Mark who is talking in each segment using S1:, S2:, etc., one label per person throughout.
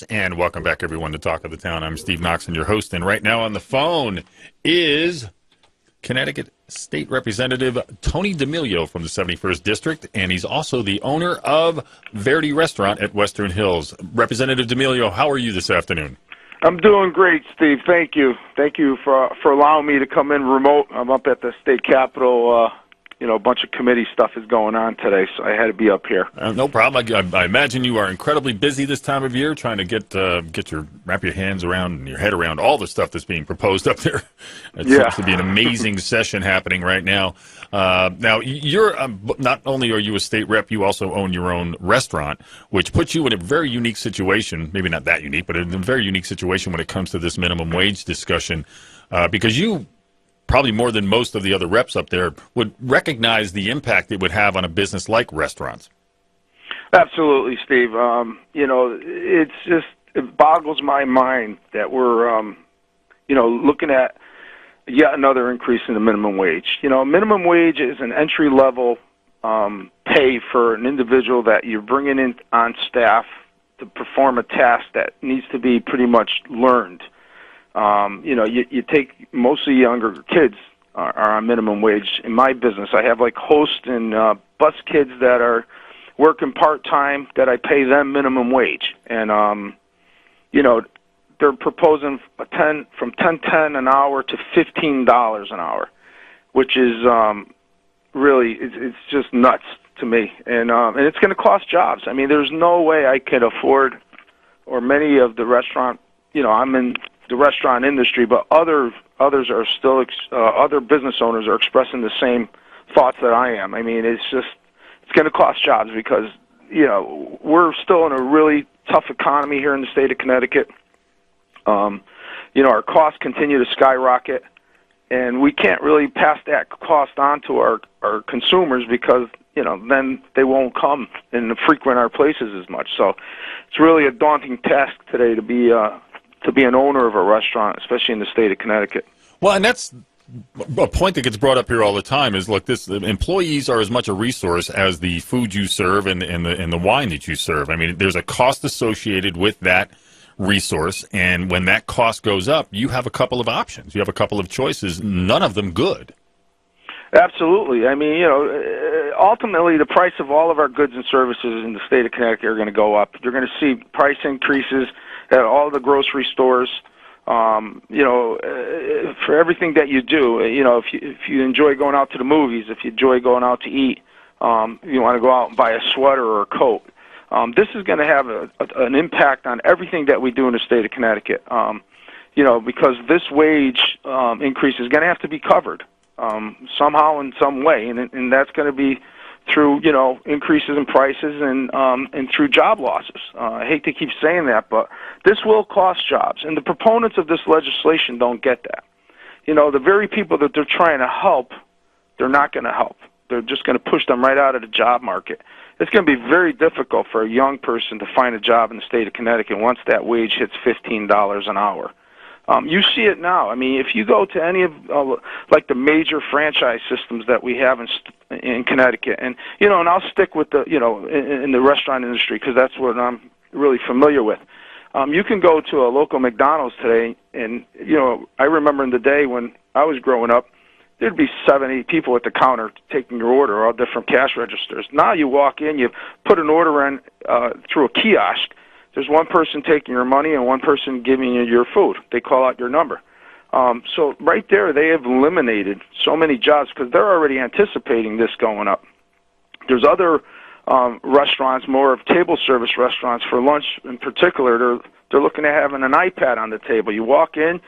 S1: And welcome back, everyone, to Talk of the Town. I'm Steve Noxon, your host, and right now on the phone is Connecticut State Representative Tony D'Amelio from the 71st District, and he's also the owner of Verdi Restaurant at Western Hills. Representative D'Amelio, how are you this afternoon?
S2: I'm doing great, Steve. Thank you. Thank you for allowing me to come in remote. I'm up at the state capitol. A bunch of committee stuff is going on today, so I had to be up here.
S1: No problem. I imagine you are incredibly busy this time of year, trying to wrap your hands around and your head around all the stuff that's being proposed up there. It seems to be an amazing session happening right now. Now, you're not only are you a state rep, you also own your own restaurant, which puts you in a very unique situation. Maybe not that unique, but in a very unique situation when it comes to this minimum wage discussion, because you, probably more than most of the other reps up there, would recognize the impact it would have on a business like restaurants.
S2: Absolutely, Steve. It boggles my mind that we're, looking at yet another increase in the minimum wage. Minimum wage is an entry-level pay for an individual that you're bringing in on staff to perform a task that needs to be pretty much learned. You take mostly younger kids are on minimum wage. In my business, I have like hosts and bus kids that are working part-time that I pay them minimum wage. And, they're proposing from $10.10 an hour to $15 an hour, which is really, it's just nuts to me. And it's going to cost jobs. I mean, there's no way I could afford, or many of the restaurant, I'm in the restaurant industry, but others are still, other business owners are expressing the same thoughts that I am. I mean, it's going to cost jobs because, we're still in a really tough economy here in the state of Connecticut. Our costs continue to skyrocket, and we can't really pass that cost on to our consumers because, then they won't come and frequent our places as much. So it's really a daunting task today to be an owner of a restaurant, especially in the state of Connecticut.
S1: Well, and that's a point that gets brought up here all the time is, look, employees are as much a resource as the food you serve and the wine that you serve. I mean, there's a cost associated with that resource, and when that cost goes up, you have a couple of options. You have a couple of choices, none of them good.
S2: Absolutely. I mean, ultimately the price of all of our goods and services in the state of Connecticut are going to go up. You're going to see price increases at all the grocery stores. For everything that you do, if you enjoy going out to the movies, if you enjoy going out to eat, you want to go out and buy a sweater or a coat. This is going to have an impact on everything that we do in the state of Connecticut. Because this wage increase is going to have to be covered somehow in some way, and that's going to be through increases in prices and through job losses. I hate to keep saying that, but this will cost jobs, and the proponents of this legislation don't get that. The very people that they're trying to help, they're not going to help. They're just going to push them right out of the job market. It's going to be very difficult for a young person to find a job in the state of Connecticut once that wage hits $15 an hour. You see it now. I mean, if you go to any of like the major franchise systems that we have in Connecticut, and and I'll stick with the in the restaurant industry because that's what I'm really familiar with. You can go to a local McDonald's today, and I remember in the day when I was growing up, there'd be 7, 8 people at the counter taking your order, all different cash registers. Now you walk in, you put an order in through a kiosk. There's one person taking your money and one person giving you your food. They call out your number. So right there, they have eliminated so many jobs because they're already anticipating this going up. There's other restaurants, more of table service restaurants for lunch in particular. They're looking at having an iPad on the table. You walk in,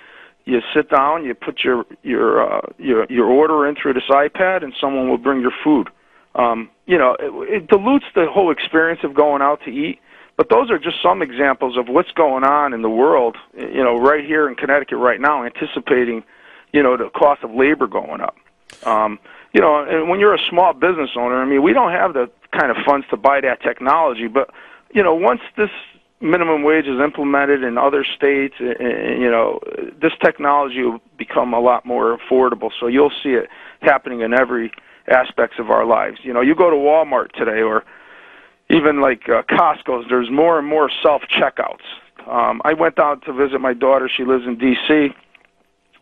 S2: you sit down, you put your order in through this iPad, and someone will bring your food. It dilutes the whole experience of going out to eat. But those are just some examples of what's going on in the world, right here in Connecticut right now, anticipating, the cost of labor going up. And when you're a small business owner, I mean, we don't have the kind of funds to buy that technology. But, once this minimum wage is implemented in other states, this technology will become a lot more affordable. So you'll see it happening in every aspects of our lives. You go to Walmart today or even like Costco's, there's more and more self-checkouts. I went down to visit my daughter. She lives in D.C.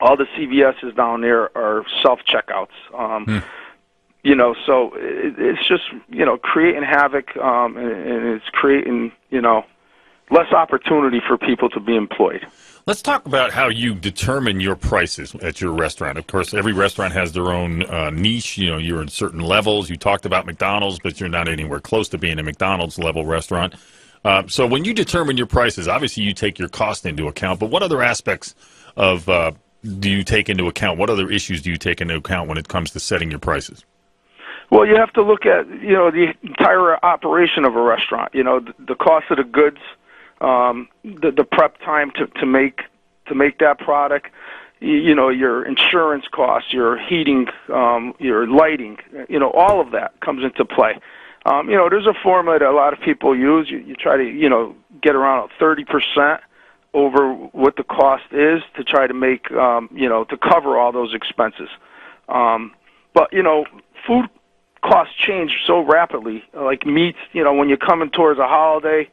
S2: All the CVS's down there are self-checkouts. You know, so it's just, you know, creating havoc, and it's creating, you know, less opportunity for people to be employed.
S1: Let's talk about how you determine your prices at your restaurant. Of course, every restaurant has their own niche. You know, you're in certain levels. You talked about McDonald's, but you're not anywhere close to being a McDonald's level restaurant. So when you determine your prices, obviously you take your cost into account, but what other aspects of do you take into account? What other issues do you take into account when it comes to setting your prices?
S2: Well, you have to look at, you know, the entire operation of a restaurant. You know, the cost of the goods, the prep time to make that product, you know, your insurance costs, your heating, your lighting, you know, all of that comes into play. You know, there's a formula that a lot of people use. You try to, you know, get around 30% over what the cost is to try to make, you know, to cover all those expenses. But, you know, food costs change so rapidly. Like meats, you know, when you're coming towards a holiday,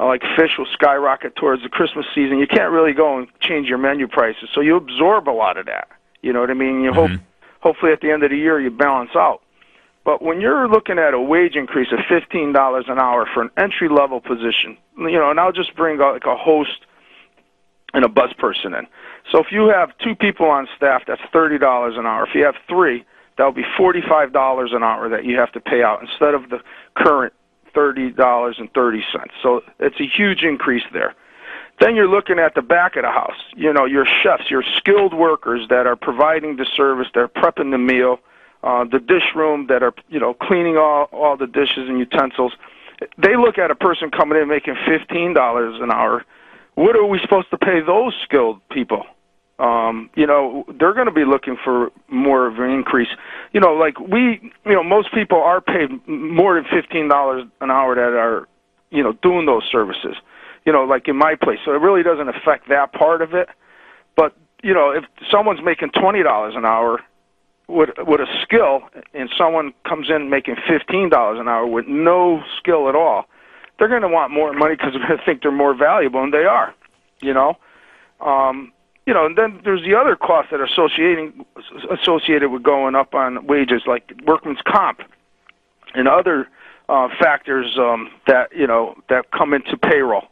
S2: like fish will skyrocket towards the Christmas season. You can't really go and change your menu prices, so you absorb a lot of that. You know what I mean? You hopefully at the end of the year you balance out. But when you're looking at a wage increase of $15 an hour for an entry-level position, you know, and I'll just bring like a host and a bus person in. So if you have 2 people on staff, that's $30 an hour. If you have 3, that would be $45 an hour that you have to pay out instead of the current $30.30. So it's a huge increase there. Then you're looking at the back of the house. You know, your chefs, your skilled workers that are providing the service, they're prepping the meal, the dish room that are, you know, cleaning all the dishes and utensils. They look at a person coming in making $15 an hour. What are we supposed to pay those skilled people? You know, they're going to be looking for more of an increase. You know, like you know, most people are paid more than $15 an hour that are, you know, doing those services, you know, like in my place. So it really doesn't affect that part of it. But, you know, if someone's making $20 an hour with a skill and someone comes in making $15 an hour with no skill at all, they're going to want more money because they're going to think they're more valuable, and they are, you know. You know, and then there's the other costs that are associated with going up on wages, like workman's comp and other factors that, you know, that come into payroll.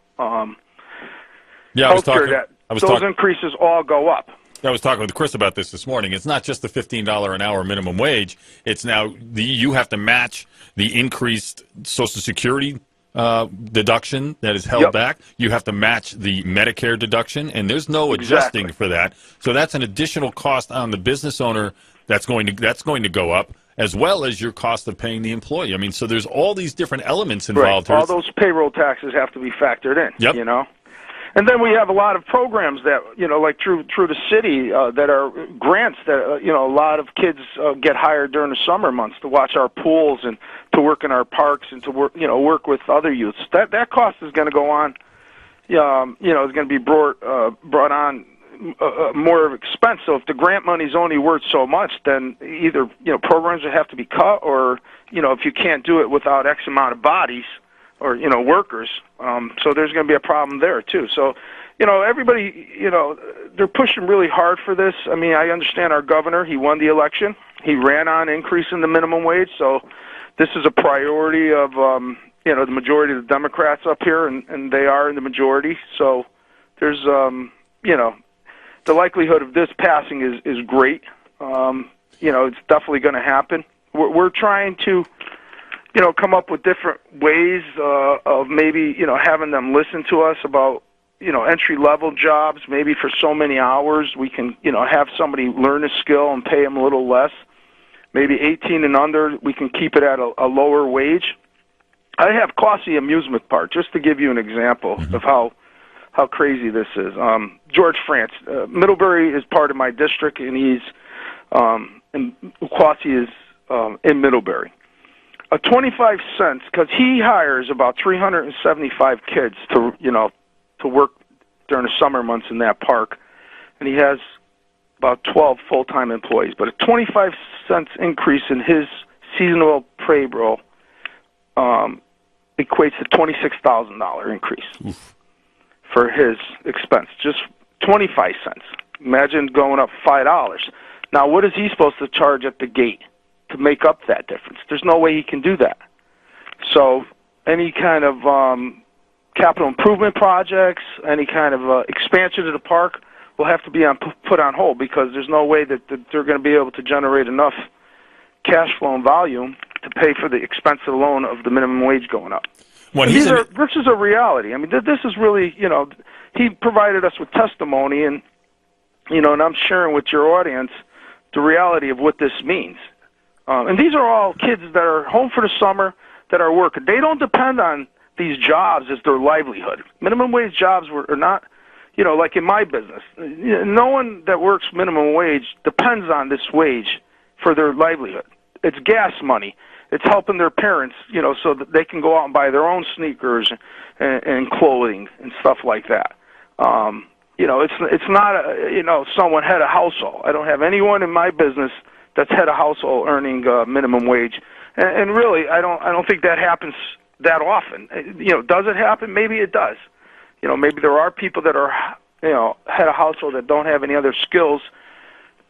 S2: Those increases all go up.
S1: I was talking with Chris about this morning. It's not just the $15 an hour minimum wage. It's now you have to match the increased Social Security deduction that is held back. You have to match the Medicare deduction, and there's no adjusting for that. So that's an additional cost on the business owner that's going to go up, as well as your cost of paying the employee. I mean, so there's all these different elements involved here.
S2: All those payroll taxes have to be factored in. You know. And then we have a lot of programs that, you know, like through the city that are grants that, you know, a lot of kids get hired during the summer months to watch our pools and to work in our parks and to work, you know, work with other youths. That cost is going to go on, you know, is going to be brought on more of expense. So if the grant money is only worth so much, then either, you know, programs would have to be cut, or, you know, if you can't do it without X amount of bodies, or, you know, workers. So there's going to be a problem there, too. So, you know, everybody, you know, they're pushing really hard for this. I mean, I understand our governor, he won the election. He ran on increasing the minimum wage. So this is a priority of, you know, the majority of the Democrats up here, and they are in the majority. So there's, you know, the likelihood of this passing is great. You know, it's definitely going to happen. We're trying to, you know, come up with different ways of maybe, you know, having them listen to us about, you know, entry-level jobs. Maybe for so many hours we can, you know, have somebody learn a skill and pay them a little less. Maybe 18 and under, we can keep it at a lower wage. I have Cossey Amusement Park, just to give you an example of how crazy this is. George France, Middlebury is part of my district, and he's, and Cossey is in Middlebury. 25 cents, because he hires about 375 kids to, you know, to work during the summer months in that park, and he has about 12 full-time employees. But a 25 cents increase in his seasonal payroll equates to $26,000 increase. for his expense, just 25 cents. Imagine going up $5. Now, what is he supposed to charge at the gate to make up that difference? There's no way he can do that. So any kind of capital improvement projects, any kind of expansion of the park will have to be put on hold because there's no way that they're going to be able to generate enough cash flow and volume to pay for the expense alone of the minimum wage going up. This is a reality. I mean, this is really, he provided us with testimony, and and I'm sharing with your audience the reality of what this means. And these are all kids that are home for the summer, that are working. They don't depend on these jobs as their livelihood. Minimum wage jobs are not, like in my business. No one that works minimum wage depends on this wage for their livelihood. It's gas money. It's helping their parents, so that they can go out and buy their own sneakers and clothing and stuff like that. It's not someone head of household. I don't have anyone in my business that's head of household earning minimum wage, and really, I don't think that happens that often. Does it happen? Maybe it does. Maybe there are people that are head of household that don't have any other skills.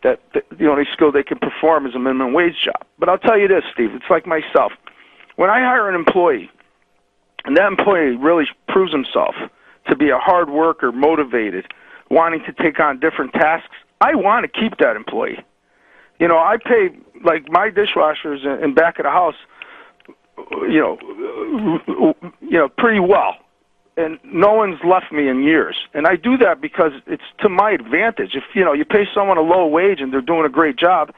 S2: That the only skill they can perform is a minimum wage job. But I'll tell you this, Steve, it's like myself. When I hire an employee, and that employee really proves himself to be a hard worker, motivated, wanting to take on different tasks, I want to keep that employee. I pay, like, my dishwashers in back of the house, pretty well. And no one's left me in years. And I do that because it's to my advantage. If, you pay someone a low wage and they're doing a great job,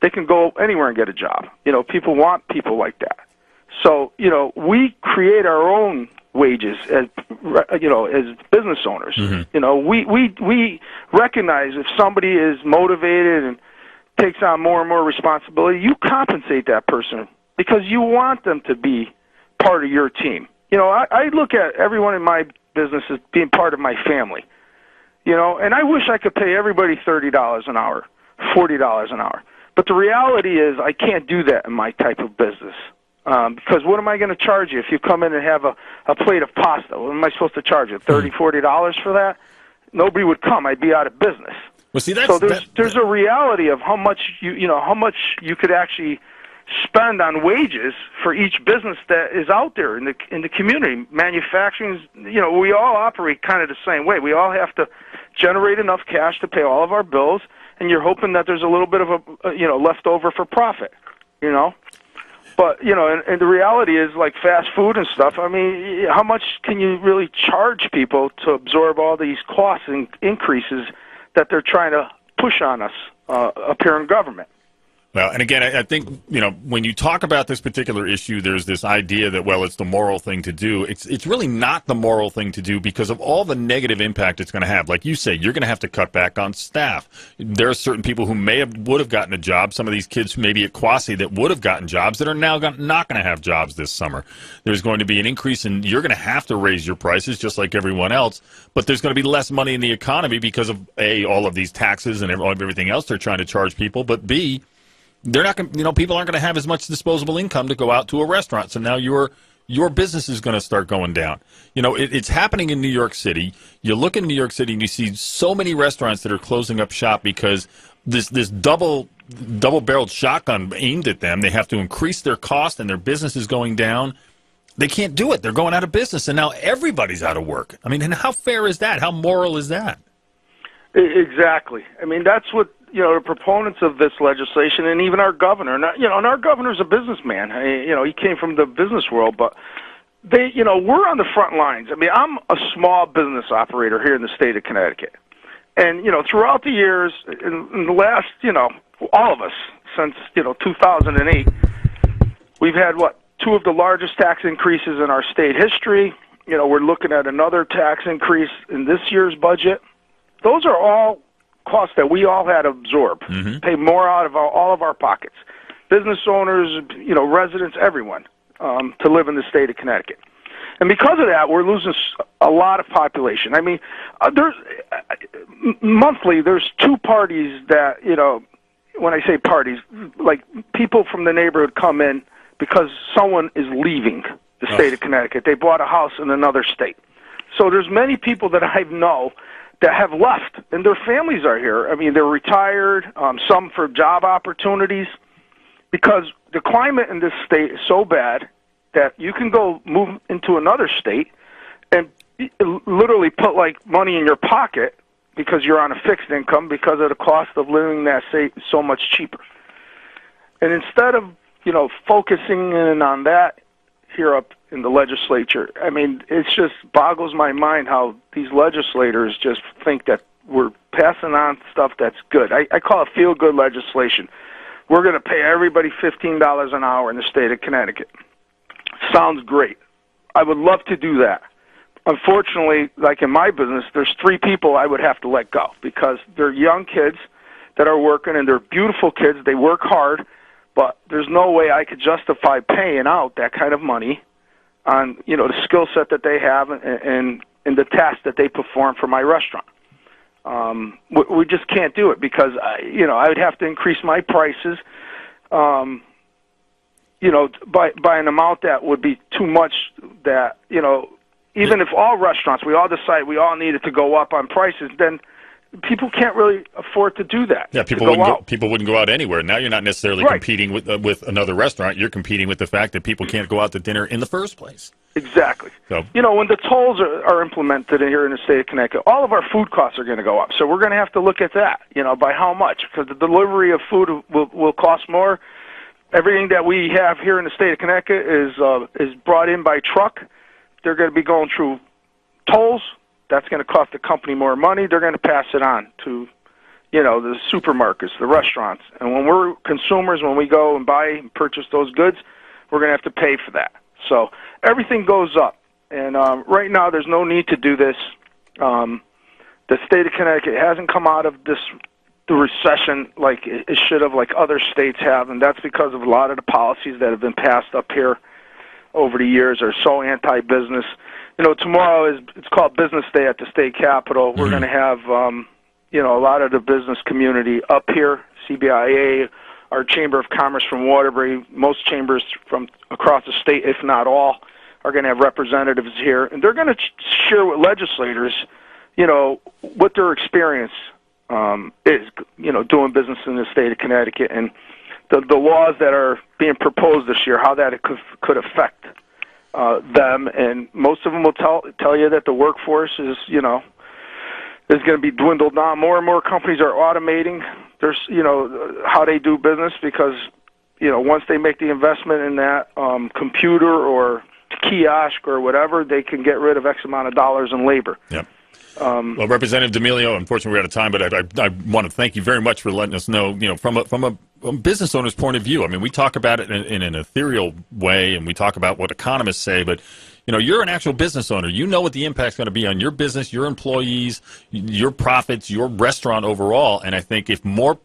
S2: they can go anywhere and get a job. People want people like that. So, we create our own wages as business owners. Mm-hmm. We recognize if somebody is motivated and takes on more and more responsibility, you compensate that person because you want them to be part of your team. I look at everyone in my business as being part of my family, and I wish I could pay everybody $30 an hour, $40 an hour. But the reality is I can't do that in my type of business because what am I going to charge you if you come in and have a plate of pasta? What am I supposed to charge you, $30, $40 for that? Nobody would come. I'd be out of business.
S1: Well, see,
S2: there's a reality of how much how much you could actually spend on wages for each business that is out there in the community. Manufacturing, we all operate kind of the same way. We all have to generate enough cash to pay all of our bills, and you're hoping that there's a little bit of a left over for profit, But, and the reality is, like fast food and stuff, I mean, how much can you really charge people to absorb all these costs and increases that they're trying to push on us up here in government?
S1: Well, and again, I think, when you talk about this particular issue, there's this idea that, well, it's the moral thing to do. It's really not the moral thing to do because of all the negative impact it's going to have. Like you say, you're going to have to cut back on staff. There are certain people who would have gotten a job. Some of these kids maybe at Quasi that would have gotten jobs that are now not going to have jobs this summer. There's going to be an increase in, you're going to have to raise your prices just like everyone else, but there's going to be less money in the economy because of, A, all of these taxes and everything else they're trying to charge people, but B, they're not going, people aren't going to have as much disposable income to go out to a restaurant. So now your business is going to start going down. It's happening in New York City. You look in New York City and you see so many restaurants that are closing up shop because this double-barreled shotgun aimed at them. They have to increase their cost and their business is going down. They can't do it. They're going out of business, and now everybody's out of work. I mean, and how fair is that? How moral is that?
S2: Exactly. I mean, that's what the proponents of this legislation, and even our governor, and our governor's a businessman. He came from the business world, but we're on the front lines. I mean, I'm a small business operator here in the state of Connecticut, and throughout the years, in the last, all of us since 2008, we've had two of the largest tax increases in our state history. We're looking at another tax increase in this year's budget. Those are all costs that we all had to absorb, pay more out of all of our pockets, business owners, residents, everyone, to live in the state of Connecticut. And because of that, we're losing a lot of population. I mean, monthly, there's two parties that, when I say parties, like people from the neighborhood come in because someone is leaving the state of Connecticut. They bought a house in another state. So there's many people that I know that have left, and their families are here. I mean, they're retired, some for job opportunities, because the climate in this state is so bad that you can go move into another state and literally put like money in your pocket because you're on a fixed income because of the cost of living in that state is so much cheaper. And instead of, focusing in on that here up in the legislature, I mean, it just boggles my mind how these legislators just think that we're passing on stuff that's good. I call it feel-good legislation. We're going to pay everybody $15 an hour in the state of Connecticut. Sounds great. I would love to do that. Unfortunately, like in my business, there's 3 people I would have to let go because they're young kids that are working, and they're beautiful kids. They work hard, but there's no way I could justify paying out that kind of money on, the skill set that they have and the tasks that they perform for my restaurant. We just can't do it because, I would have to increase my prices, by an amount that would be too much that, even if all restaurants, we all decide we all needed to go up on prices, then people can't really afford to do that.
S1: Yeah, people wouldn't go out anywhere. Now you're not necessarily competing with another restaurant. You're competing with the fact that people can't go out to dinner in the first place.
S2: Exactly.
S1: So,
S2: when the tolls are implemented here in the state of Connecticut, all of our food costs are going to go up. So we're going to have to look at that, by how much, because the delivery of food will cost more. Everything that we have here in the state of Connecticut is brought in by truck. They're going to be going through tolls. That's going to cost the company more money. They're going to pass it on to, the supermarkets, the restaurants. And when we're consumers, when we go and buy and purchase those goods, we're going to have to pay for that. So everything goes up. And right now there's no need to do this. The state of Connecticut hasn't come out of the recession like it should have, like other states have, and that's because of a lot of the policies that have been passed up here over the years are so anti-business. Tomorrow it's called Business Day at the state capitol. We're going to have, a lot of the business community up here, CBIA, our Chamber of Commerce from Waterbury, most chambers from across the state, if not all, are going to have representatives here. And they're going to share with legislators, what their experience is, doing business in the state of Connecticut and the laws that are being proposed this year, how that it could affect them, and most of them will tell you that the workforce is going to be dwindled down. More and more companies are automating their how they do business because once they make the investment in that computer or kiosk or whatever, they can get rid of X amount of dollars in labor.
S1: Yep. Well, Representative D'Amelio, unfortunately we're out of time, but I want to thank you very much for letting us know, from a business owner's point of view. I mean, we talk about it in an ethereal way, and we talk about what economists say, but you're an actual business owner. You know what the impact's going to be on your business, your employees, your profits, your restaurant overall. And I think if more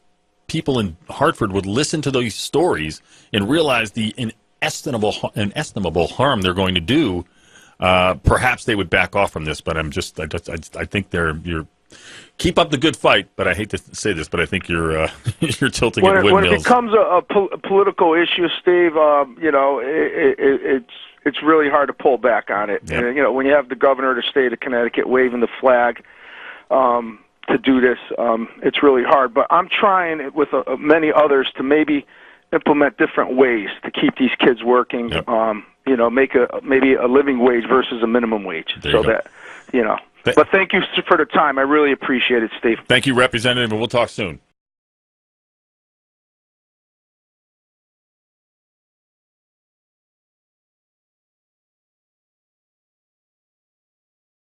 S1: people in Hartford would listen to those stories and realize the inestimable harm they're going to do, perhaps they would back off from this. But I think you're keep up the good fight. But I hate to say this, but I think you're you're tilting at windmills.
S2: When it becomes a political issue, Steve, it's really hard to pull back on it.
S1: Yep.
S2: And, when you have the governor of the state of Connecticut waving the flag to do this, it's really hard. But I'm trying with many others to maybe implement different ways to keep these kids working.
S1: Yep.
S2: Make maybe a living wage versus a minimum wage, that. But thank you for the time. I really appreciate it, Steve.
S1: Thank you, Representative, and we'll talk soon.